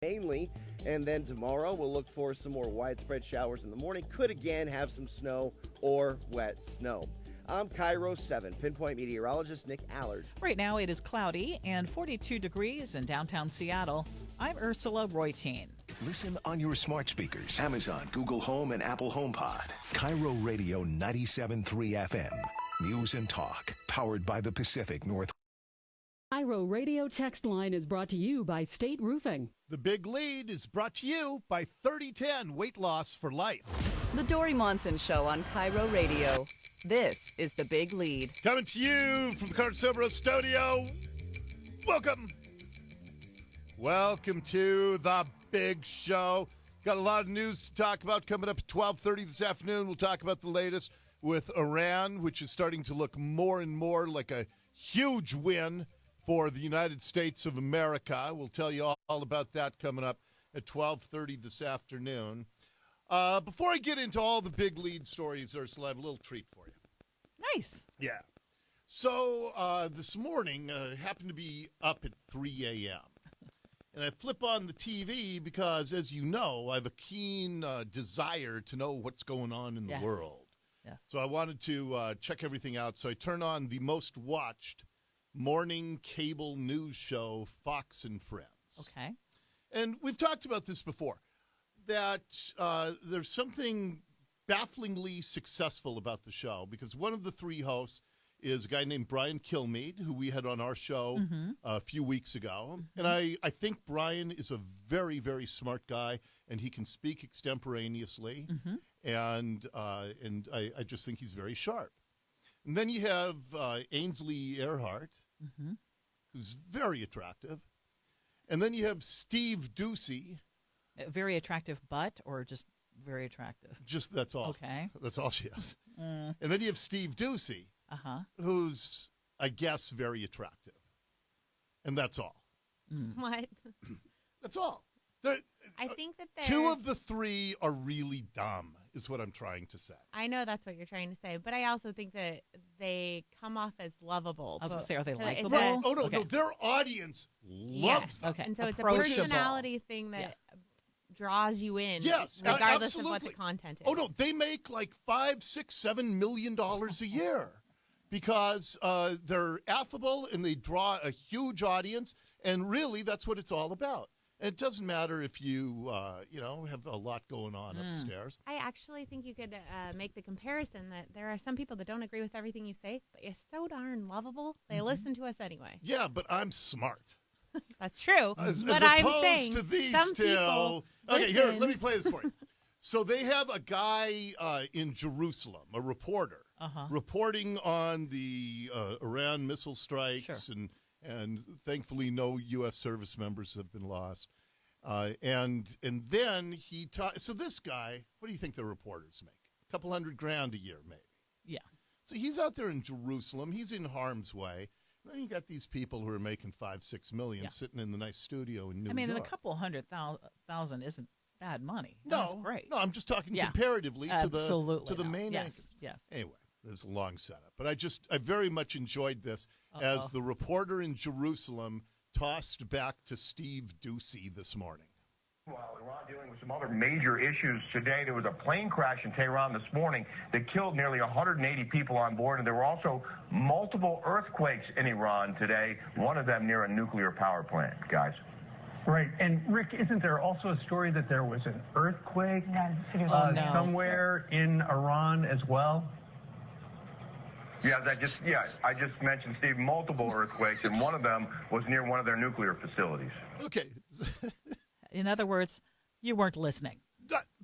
mainly. And then tomorrow, we'll look for some more widespread showers in the morning. Could again have some snow or wet snow. I'm KIRO 7 Pinpoint meteorologist Nick Allard. Right now it is cloudy and 42 degrees in downtown Seattle. I'm Ursula Royteen. Listen on your smart speakers, Amazon, Google Home, and Apple HomePod. KIRO Radio 97.3 FM. News and talk. Powered by the Pacific Northwest. KIRO Radio text line is brought to you by State Roofing. The Big Lead is brought to you by 3010 Weight Loss for Life. The Dori Monson Show on KIRO Radio. This is The Big Lead. Coming to you from the Carter Silver Studio. Welcome. Welcome to The Big Show. Got a lot of news to talk about coming up at 12:30 this afternoon. We'll talk about the latest with Iran, which is starting to look more and more like a huge win for the United States of America. We'll tell you all about that coming up at 12:30 this afternoon. Before I get into all the big lead stories, Ursula, I have a little treat for you. Nice. Yeah. So this morning, happened to be up at 3 a.m. And I flip on the TV because, as you know, I have a keen desire to know what's going on in the world. Yes. So I wanted to check everything out. So I turn on the most watched morning cable news show, Fox and Friends. Okay. And we've talked about this before, that there's something bafflingly successful about the show because one of the three hosts is a guy named Brian Kilmeade, who we had on our show a few weeks ago. And I think Brian is a very, very smart guy, and he can speak extemporaneously. And I just think he's very sharp. And then you have Ainsley Earhart, who's very attractive. And then you have Steve Doocy. Very attractive butt or just very attractive? Just that's all. Okay. That's all she has. And then you have Steve Doocy, who's, I guess, very attractive. And that's all. What? That's all. I think that two of the three are really dumb, is what I'm trying to say. I know that's what you're trying to say, but I also think that they come off as lovable. I was going to say, are they So likable? Oh, no, their audience loves them. Okay. And so it's a Approachable. personality thing that draws you in, Yes, regardless absolutely. of what the content is. Oh, no, they make like $5, $6, $7 million a year because they're affable and they draw a huge audience, and really that's what it's all about. And it doesn't matter if you, have a lot going on upstairs. I actually think you could make the comparison that there are some people that don't agree with everything you say, but you're so darn lovable, they listen to us anyway. Yeah, but I'm smart. That's true. As but I'm opposed saying to these some two. people Okay, here, listen. let me play this for you. So they have a guy in Jerusalem, a reporter, reporting on the Iran missile strikes, and thankfully no U.S. service members have been lost. And then he so this guy, what do you think the reporters make? A couple $100,000 a year, maybe. Yeah. So he's out there in Jerusalem. He's in harm's way. Then you got these people who are making $5-6 million sitting in the nice studio in New York. I mean, and a couple $100,000 isn't bad money. No, That's great. No, I'm just talking comparatively to the main Yes. Anyway, there's a long setup, but I very much enjoyed this as the reporter in Jerusalem tossed back to Steve Doocy this morning. While Iran dealing with some other major issues today, there was a plane crash in Tehran this morning that killed nearly 180 people on board, and there were also multiple earthquakes in Iran today, one of them near a nuclear power plant, guys. Right. And, Rick, isn't there also a story that there was an earthquake somewhere in Iran as well? Yeah, I just mentioned, Steve, multiple earthquakes, and one of them was near one of their nuclear facilities. Okay. In other words, you weren't listening.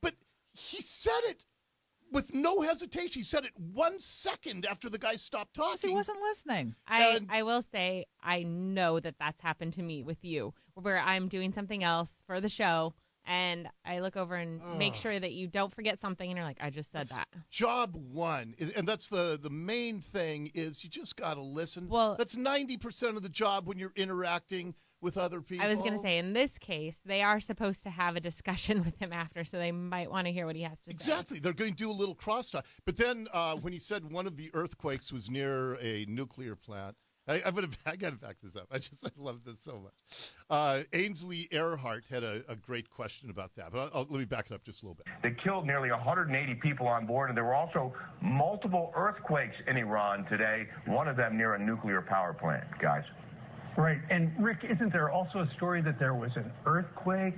But he said it with no hesitation. He said it 1 second after the guy stopped talking. Yes, he wasn't listening. I will say I know that that's happened to me with you, where I'm doing something else for the show, and I look over and make sure that you don't forget something, and you're like, I just said that. Job one, and that's the main thing, is you just got to listen. Well, that's 90% of the job when you're interacting with other people. I was going to say, in this case, they are supposed to have a discussion with him after, so they might want to hear what he has to say. Exactly. They're going to do a little crosstalk. But then when he said one of the earthquakes was near a nuclear plant, I got to back this up. I love this so much. Ainsley Earhart had a great question about that, but let me back it up just a little bit. They killed nearly 180 people on board, and there were also multiple earthquakes in Iran today, one of them near a nuclear power plant, guys. Right. And, Rick, isn't there also a story that there was an earthquake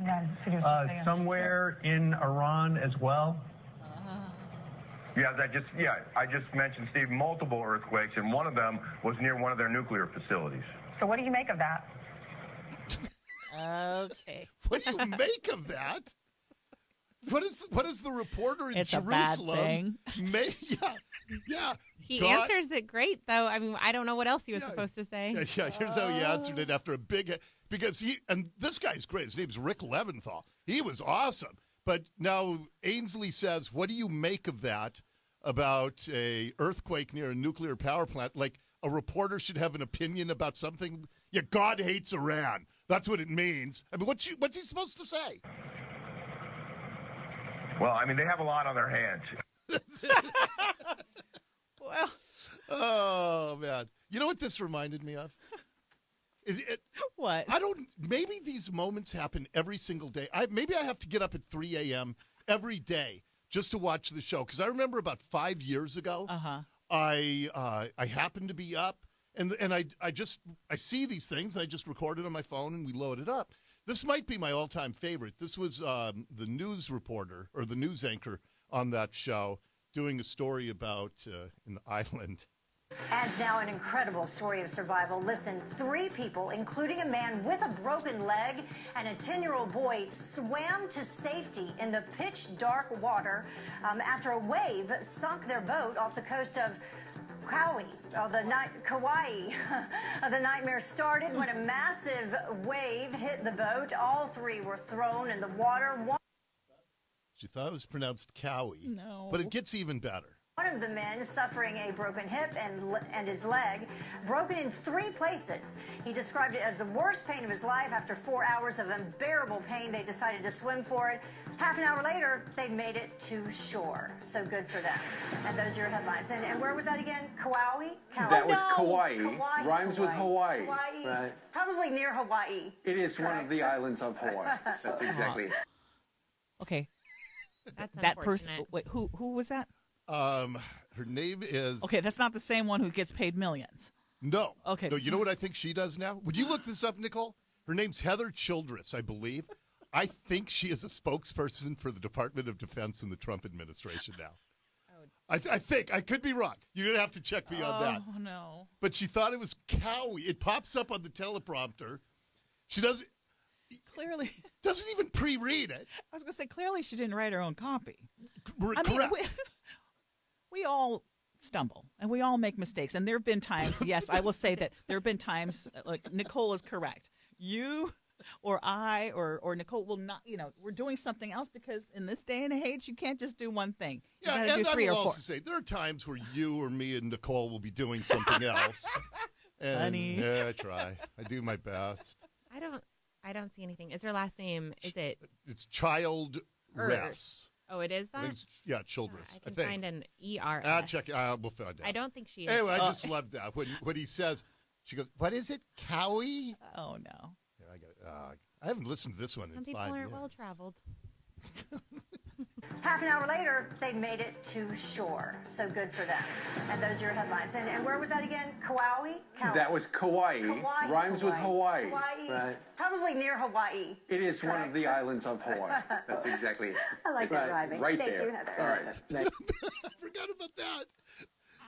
somewhere in Iran as well? I just mentioned, Steve, multiple earthquakes, and one of them was near one of their nuclear facilities. So what do you make of that? Okay. What do you make of that? What is the reporter in it's Jerusalem? It's a bad thing. Yeah. He answers it great, though. I mean, I don't know what else he was supposed to say. Yeah, here's how he answered it after a big... Because this guy's great. His name's Rick Leventhal. He was awesome. But now Ainsley says, what do you make of that about a earthquake near a nuclear power plant? Like a reporter should have an opinion about something? Yeah, God hates Iran. That's what it means. I mean, what's he supposed to say? Well, I mean, they have a lot on their hands. Well. Oh, man. You know what this reminded me of? What? Maybe these moments happen every single day. Maybe I have to get up at 3 a.m. every day just to watch the show. Because I remember about 5 years ago, I happened to be up, and I see these things, and I just record it on my phone, and we load it up. This might be my all-time favorite. This was the news reporter, or the news anchor on that show, doing a story about an island. And now an incredible story of survival. Listen, 3 people, including a man with a broken leg and a 10-year-old boy, swam to safety in the pitch-dark water after a wave sunk their boat off the coast of Kauai. Kauai. The nightmare started when a massive wave hit the boat. All 3 were thrown in the water. She thought it was pronounced Cowie. No. But it gets even better. One of the men suffering a broken hip and his leg, broken in 3 places. He described it as the worst pain of his life. After 4 hours of unbearable pain, they decided to swim for it. Half an hour later, they made it to shore. So good for them. And those are your headlines. And where was that again? Kauai? That was Kauai. Rhymes with Hawaii. Right. Probably near Hawaii. It is one of the islands of Hawaii. That's exactly it. Okay. That's that person. Wait, who was that? Her name is... Okay, that's not the same one who gets paid millions. No. Okay. No, you know what I think she does now? Would you look this up, Nicole? Her name's Heather Childress, I believe. I think she is a spokesperson for the Department of Defense in the Trump administration now. I think. I could be wrong. You're going to have to check me on that. Oh, no. But she thought it was Cowie. It pops up on the teleprompter. She doesn't... Clearly. Doesn't even pre-read it. I was going to say, clearly she didn't write her own copy. Correct. I mean, we all stumble and we all make mistakes. And there have been times, yes, I will say that there have been times, like Nicole is correct. You or I or Nicole will not, we're doing something else because in this day and age, you can't just do one thing. You yeah, gotta and do 3 I or will 4. also say there are times where you or me and Nicole will be doing something else. And, Honey. Yeah, I try. I do my best. I don't see anything. Is her last name? Is it? It's Childress. Oh, it is that? Yeah, Childress. I can think. find an ERS. I'll check it. We'll find out. I don't think she is. Anyway, I just love that. When he says, she goes, what is it? Cowie? Oh, no. Yeah, I haven't listened to this one Some in people 5 aren't years. well traveled. Half an hour later, they made it to shore. So good for them. And those are your headlines. And where was that again? Kauai? That was Kauai. Rhymes with Hawaii. Right. Probably near Hawaii. It is one of the islands of Hawaii. That's exactly it. I like the rhyming. Right Thank there. you, Heather. All right. I forgot about that.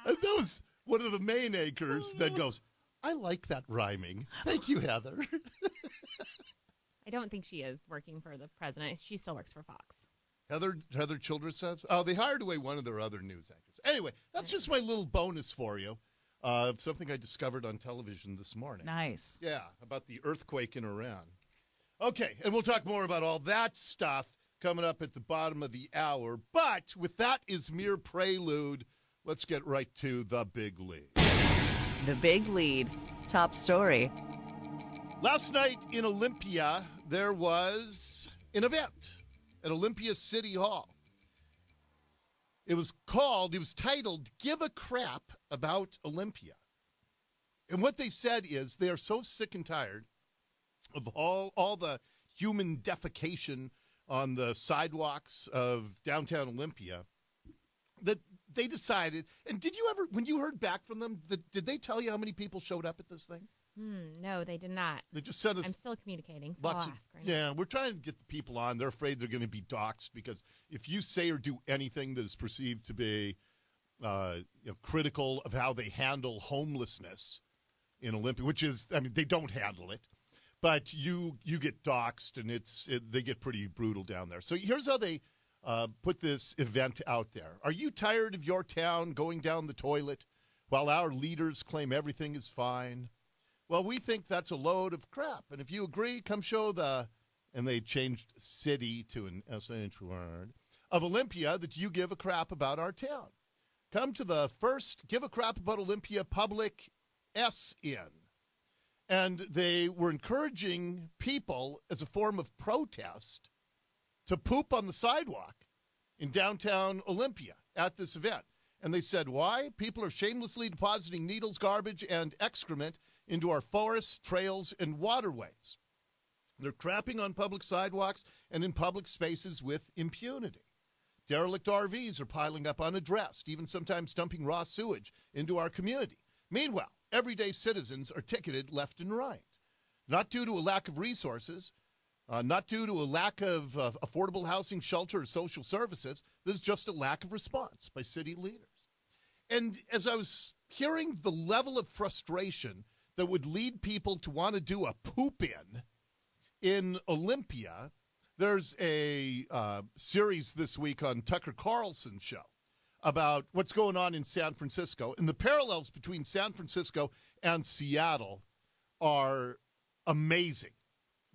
And that was one of the main anchors that goes, I like that rhyming. Thank you, Heather. I don't think she is working for the president. She still works for Fox. Heather Childress says? Oh, they hired away one of their other news anchors. Anyway, that's just my little bonus for you. Something I discovered on television this morning. Nice. Yeah, about the earthquake in Iran. Okay, and we'll talk more about all that stuff coming up at the bottom of the hour. But with that is mere prelude, let's get right to the big lead. The Big Lead. Top story. Last night in Olympia, there was an event at Olympia City Hall. It was titled, Give a Crap About Olympia. And what they said is they are so sick and tired of all the human defecation on the sidewalks of downtown Olympia that they decided, and did you ever, when you heard back from them, did they tell you how many people showed up at this thing? No, they did not. They just sent us. I'm still communicating. So Lots I'll of, ask right now. yeah, we're trying to get the people on. They're afraid they're going to be doxxed because if you say or do anything that is perceived to be critical of how they handle homelessness in Olympia, which is, I mean, they don't handle it, but you get doxxed and they get pretty brutal down there. So here's how they put this event out there. Are you tired of your town going down the toilet while our leaders claim everything is fine? Well, we think that's a load of crap. And if you agree, come show and they changed city to an SH word, of Olympia that you give a crap about our town. Come to the first Give a Crap About Olympia public S-in. And they were encouraging people as a form of protest to poop on the sidewalk in downtown Olympia at this event. And they said, why? People are shamelessly depositing needles, garbage, and excrement into our forests, trails, and waterways. They're crapping on public sidewalks and in public spaces with impunity. Derelict RVs are piling up unaddressed, even sometimes dumping raw sewage into our community. Meanwhile, everyday citizens are ticketed left and right, not due to a lack of resources, not due to a lack of affordable housing, shelter, or social services. There's just a lack of response by city leaders. And as I was hearing the level of frustration that would lead people to want to do a poop-in Olympia, there's a series this week on Tucker Carlson's show about what's going on in San Francisco. And the parallels between San Francisco and Seattle are amazing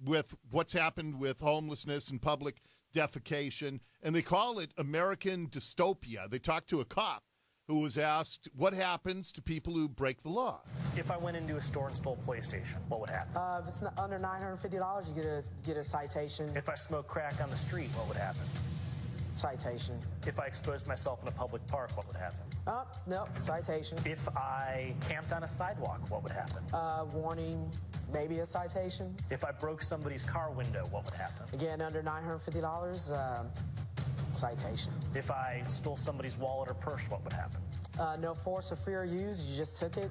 with what's happened with homelessness and public defecation. And they call it American dystopia. They talked to a cop who was asked what happens to people who break the law. If I went into a store and stole a PlayStation, what would happen? If it's under $950, you get a citation. If I smoked crack on the street, what would happen? Citation. If I exposed myself in a public park, what would happen? No, citation. If I camped on a sidewalk, what would happen? Warning, maybe a citation. If I broke somebody's car window, what would happen? Again, under $950, citation. If I stole somebody's wallet or purse, what would happen? No force or fear used. You just took it,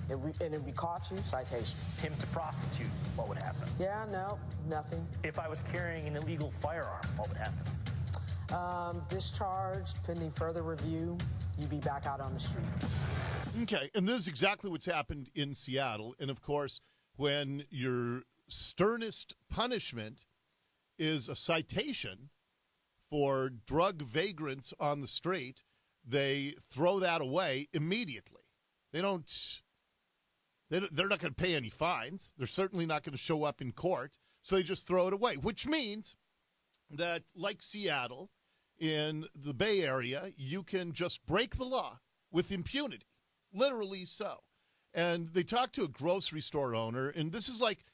and we caught you, citation. Pimp to prostitute, what would happen? Yeah, no, nothing. If I was carrying an illegal firearm, what would happen? Discharged, pending further review, you'd be back out on the street. Okay, and this is exactly what's happened in Seattle. And, of course, when your sternest punishment is a citation for drug vagrants on the street, they throw that away immediately. They're not going to pay any fines. They're certainly not going to show up in court, so they just throw it away, which means that, like Seattle, in the Bay Area, you can just break the law with impunity, literally so. And they talked to a grocery store owner, and this is like,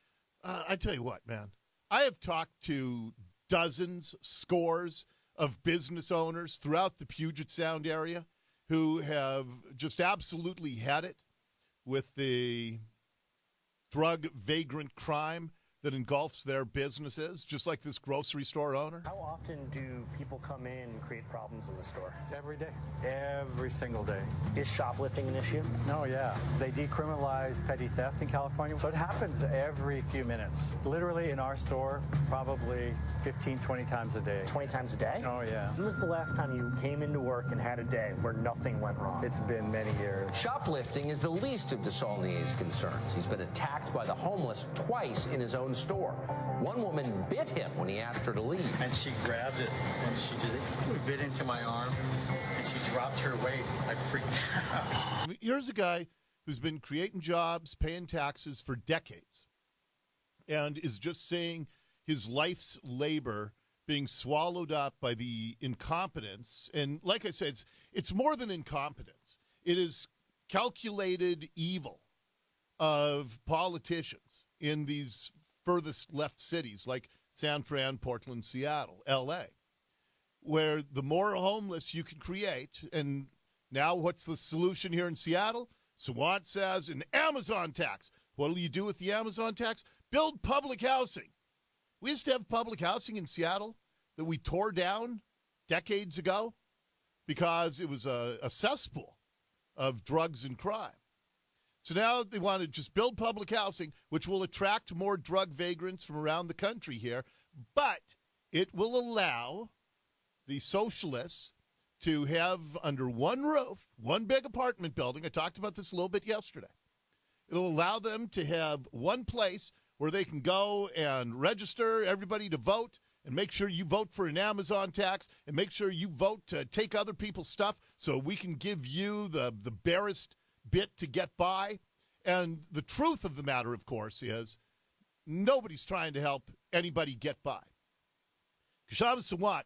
I tell you what, man, I have talked to dozens, scores of business owners throughout the Puget Sound area who have just absolutely had it with the drug vagrant crime that engulfs their businesses, just like this grocery store owner. How often do people come in and create problems in the store? Every day. Every single day. Is shoplifting an issue? No, yeah. They decriminalized petty theft in California, so it happens every few minutes. Literally in our store, probably 15, 20 times a day. 20 times a day? Oh, yeah. When was the last time you came into work and had a day where nothing went wrong? It's been many years. Shoplifting is the least of DeSaulnier's concerns. He's been attacked by the homeless twice in his own store. One woman bit him when he asked her to leave. And she grabbed it and she just bit into my arm and she dropped her weight. I freaked out. Here's a guy who's been creating jobs, paying taxes for decades, and is just seeing his life's labor being swallowed up by the incompetence. And like I said, it's more than incompetence. It is calculated evil of politicians in these furthest left cities like San Fran, Portland, Seattle, L.A., where the more homeless you can create, and now what's the solution here in Seattle? Sawant says an Amazon tax. What will you do with the Amazon tax? Build public housing. We used to have public housing in Seattle that we tore down decades ago because it was a cesspool of drugs and crime. So now they want to just build public housing, which will attract more drug vagrants from around the country here, but it will allow the socialists to have under one roof, one big apartment building. I talked about this a little bit yesterday. It'll allow them to have one place where they can go and register everybody to vote and make sure you vote for an Amazon tax and make sure you vote to take other people's stuff so we can give you the barest bit to get by. And the truth of the matter, of course, is nobody's trying to help anybody get by. Kshama Sawant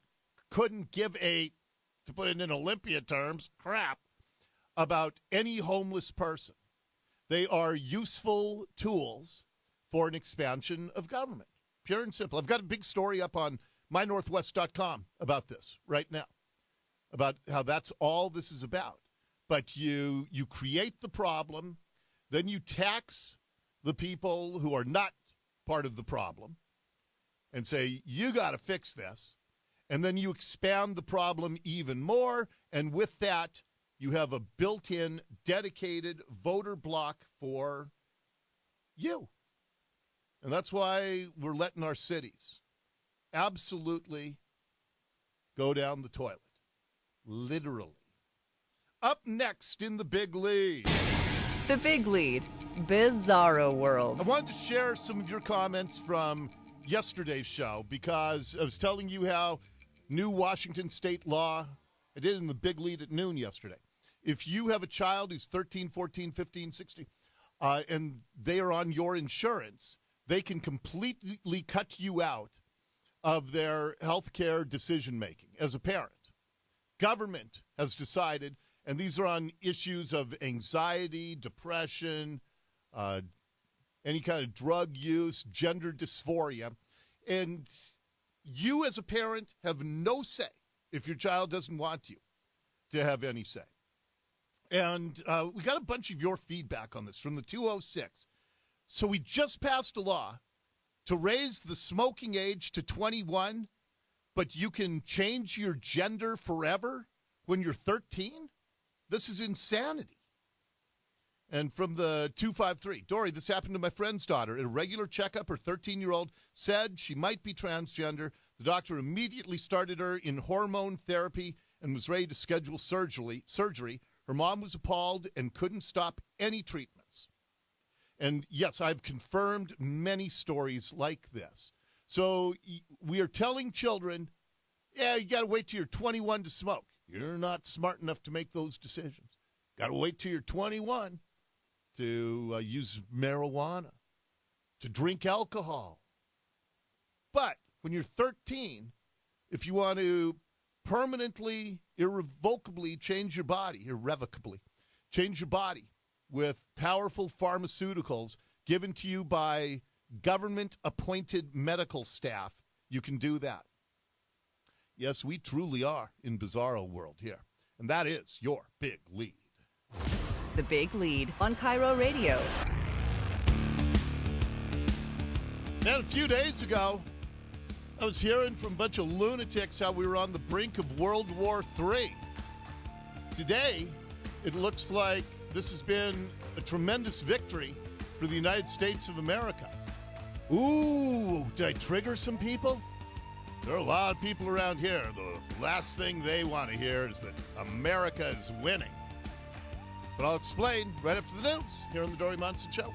couldn't give a, to put it in Olympia terms, crap about any homeless person. They are useful tools for an expansion of government, pure and simple. I've got a big story up on mynorthwest.com about this right now, about how that's all this is about. But you create the problem, then you tax the people who are not part of the problem and say, you got to fix this. And then you expand the problem even more, and with that, you have a built-in, dedicated voter block for you. And that's why we're letting our cities absolutely go down the toilet, literally. Up next in the Big Lead. The Big Lead, Bizarro World. I wanted to share some of your comments from yesterday's show because I was telling you how new Washington state law, I did it in the Big Lead at noon yesterday. If you have a child who's 13, 14, 15, 16, and they are on your insurance, they can completely cut you out of their health care decision-making as a parent. Government has decided, and these are on issues of anxiety, depression, any kind of drug use, gender dysphoria, and you as a parent have no say if your child doesn't want you to have any say. And we got a bunch of your feedback on this from the 206. So we just passed a law to raise the smoking age to 21, but you can change your gender forever when you're 13? This is insanity. And from the 253, Dori, this happened to my friend's daughter. At a regular checkup, her 13-year-old said she might be transgender. The doctor immediately started her in hormone therapy and was ready to schedule surgery. Her mom was appalled and couldn't stop any treatments. And yes, I've confirmed many stories like this. So we are telling children, yeah, you got to wait till you're 21 to smoke. You're not smart enough to make those decisions. Got to wait till you're 21 to use marijuana, to drink alcohol. But when you're 13, if you want to permanently, irrevocably change your body, change your body with powerful pharmaceuticals given to you by government-appointed medical staff, you can do that. Yes, we truly are in bizarro world here. And that is your Big Lead. The Big Lead on KIRO Radio. And a few days ago, I was hearing from a bunch of lunatics how we were on the brink of World War III. Today, it looks like this has been a tremendous victory for the United States of America. Ooh, did I trigger some people? There are a lot of people around here. The last thing they want to hear is that America is winning. But I'll explain right after the news here on the Dori Monson Show.